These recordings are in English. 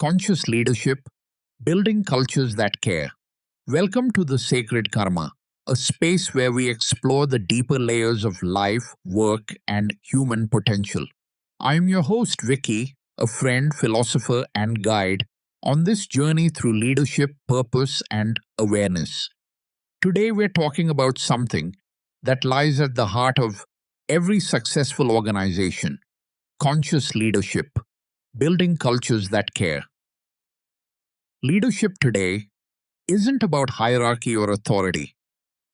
Conscious leadership, building cultures that care. Welcome to the Sacred Karma, a space where we explore the deeper layers of life, work, and human potential. I am your host, Vicky, a friend, philosopher, and guide on this journey through leadership, purpose, and awareness. Today, we're talking about something that lies at the heart of every successful organization: conscious leadership, building cultures that care. Leadership today isn't about hierarchy or authority.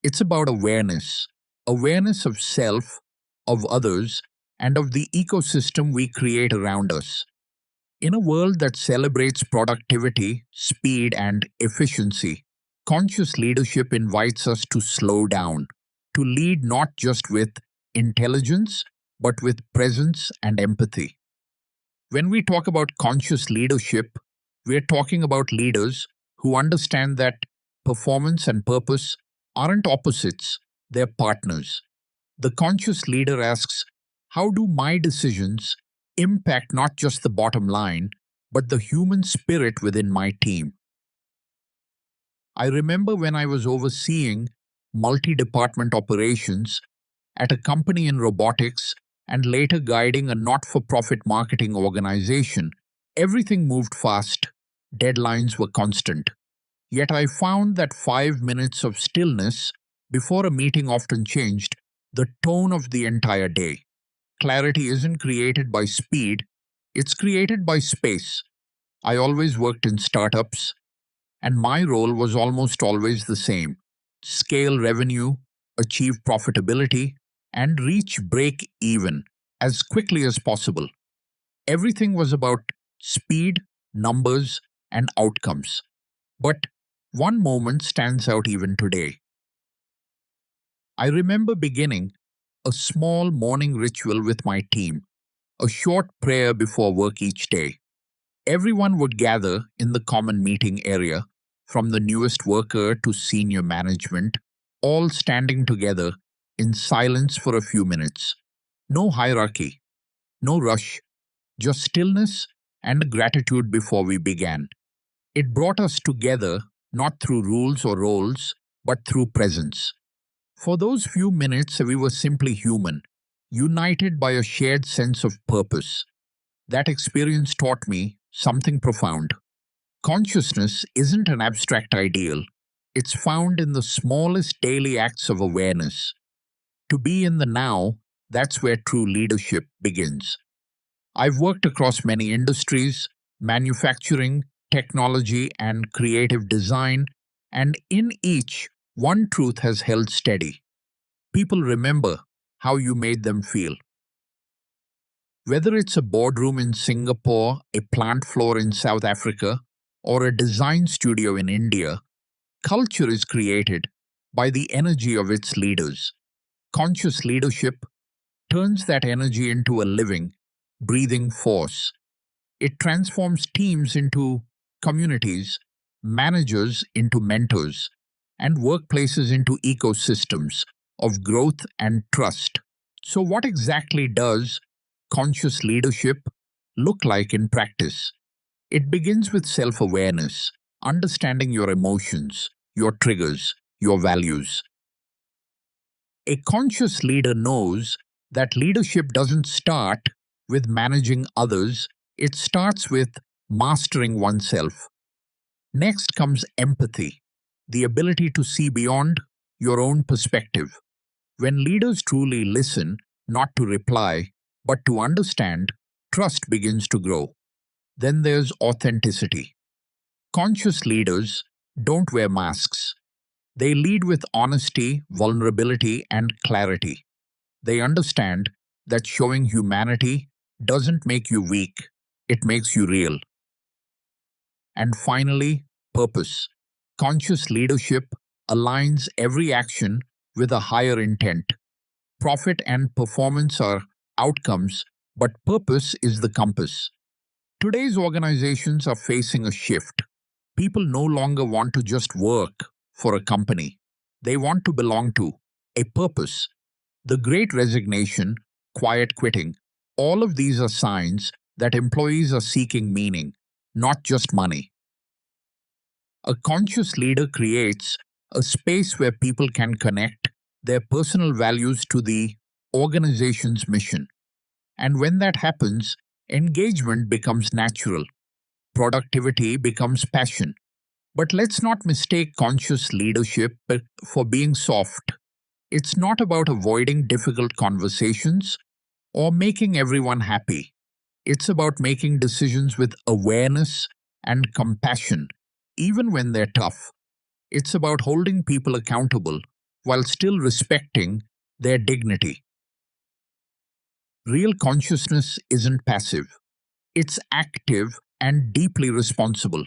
It's about awareness, awareness of self, of others, and of the ecosystem we create around us. In a world that celebrates productivity, speed, and efficiency, conscious leadership invites us to slow down, to lead not just with intelligence, but with presence and empathy. When we talk about conscious leadership, we're talking about leaders who understand that performance and purpose aren't opposites, they're partners. The conscious leader asks, how do my decisions impact not just the bottom line, but the human spirit within my team? I remember when I was overseeing multi department operations at a company in robotics and later guiding a not for profit marketing organization. Everything moved fast, deadlines were constant. Yet I found that 5 minutes of stillness before a meeting often changed the tone of the entire day. Clarity isn't created by speed, it's created by space. I always worked in startups, and my role was almost always the same: scale revenue, achieve profitability, and reach break even as quickly as possible. Everything was about speed, numbers, and outcomes. But one moment stands out even today. I remember beginning a small morning ritual with my team, a short prayer before work each day. Everyone would gather in the common meeting area, from the newest worker to senior management, all standing together in silence for a few minutes. No hierarchy, no rush, just stillness and gratitude before we began. It brought us together not through rules or roles, but through presence. For those few minutes, we were simply human, united by a shared sense of purpose. That experience taught me something profound. Consciousness isn't an abstract ideal, it's found in the smallest daily acts of awareness. To be in the now, that's where true leadership begins. I've worked across many industries: manufacturing, technology, and creative design, and in each, one truth has held steady. People remember how you made them feel. Whether it's a boardroom in Singapore, a plant floor in South Africa, or a design studio in India, culture is created by the energy of its leaders. Conscious leadership turns that energy into a living, breathing force. It transforms teams into communities, managers into mentors, and workplaces into ecosystems of growth and trust. So, what exactly does conscious leadership look like in practice? It begins with self awareness, understanding your emotions, your triggers, your values. A conscious leader knows that leadership doesn't start with managing others, it starts with mastering oneself. Next comes empathy, the ability to see beyond your own perspective. When leaders truly listen, not to reply, but to understand, trust begins to grow. Then there's authenticity. Conscious leaders don't wear masks. They lead with honesty, vulnerability, and clarity. They understand that showing humanity doesn't make you weak, it makes you real. And finally, purpose. Conscious leadership aligns every action with a higher intent. Profit and performance are outcomes, but purpose is the compass. Today's organizations are facing a shift. People no longer want to just work for a company, they want to belong to a purpose. The great resignation, quiet quitting, all of these are signs that employees are seeking meaning. not just money. A conscious leader creates a space where people can connect their personal values to the organization's mission. And when that happens, engagement becomes natural, productivity becomes passion. But let's not mistake conscious leadership for being soft. It's not about avoiding difficult conversations or making everyone happy. It's about making decisions with awareness and compassion, even when they're tough. It's about holding people accountable while still respecting their dignity. Real consciousness isn't passive, it's active and deeply responsible.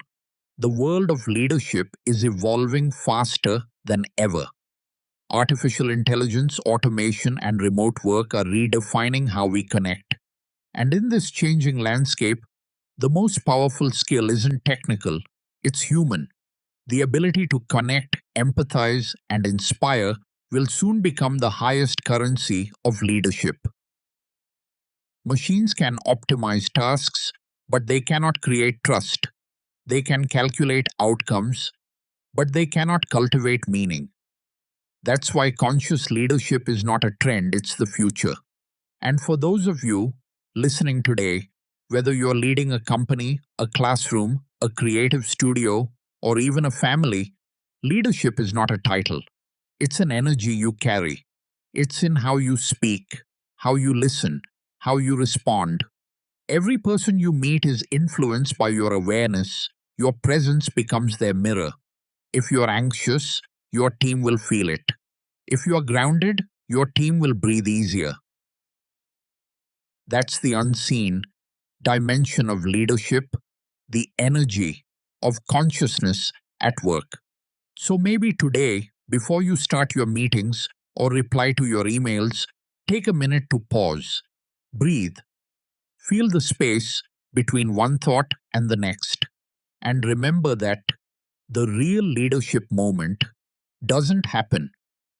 The world of leadership is evolving faster than ever. Artificial intelligence, automation, and remote work are redefining how we connect. And in this changing landscape, the most powerful skill isn't technical, it's human. The ability to connect, empathize, and inspire will soon become the highest currency of leadership. Machines can optimize tasks, but they cannot create trust. They can calculate outcomes, but they cannot cultivate meaning. That's why conscious leadership is not a trend, it's the future. And for those of you listening today, whether you're leading a company, a classroom, a creative studio, or even a family, leadership is not a title. It's an energy you carry. It's in how you speak, how you listen, how you respond. Every person you meet is influenced by your awareness. Your presence becomes their mirror. If you're anxious, your team will feel it. If you are grounded, your team will breathe easier. That's the unseen dimension of leadership, the energy of consciousness at work. So maybe today, before you start your meetings or reply to your emails, take a minute to pause, breathe, feel the space between one thought and the next, and remember that the real leadership moment doesn't happen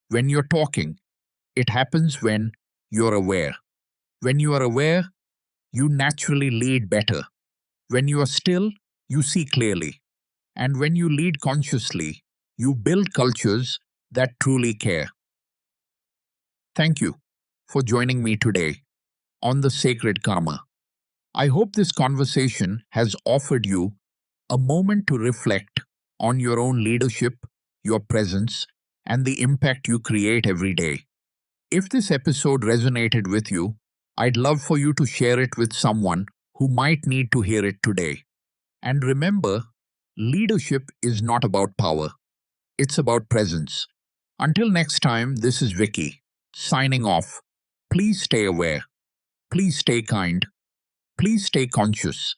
when you're talking, it happens when you're aware. When you are aware, you naturally lead better. When you are still, you see clearly. And when you lead consciously, you build cultures that truly care. Thank you for joining me today on the Sacred Karma. I hope this conversation has offered you a moment to reflect on your own leadership, your presence, and the impact you create every day. If this episode resonated with you, I'd love for you to share it with someone who might need to hear it today. And remember, leadership is not about power, it's about presence. Until next time, this is Vicky, signing off. Please stay aware, please stay kind, please stay conscious.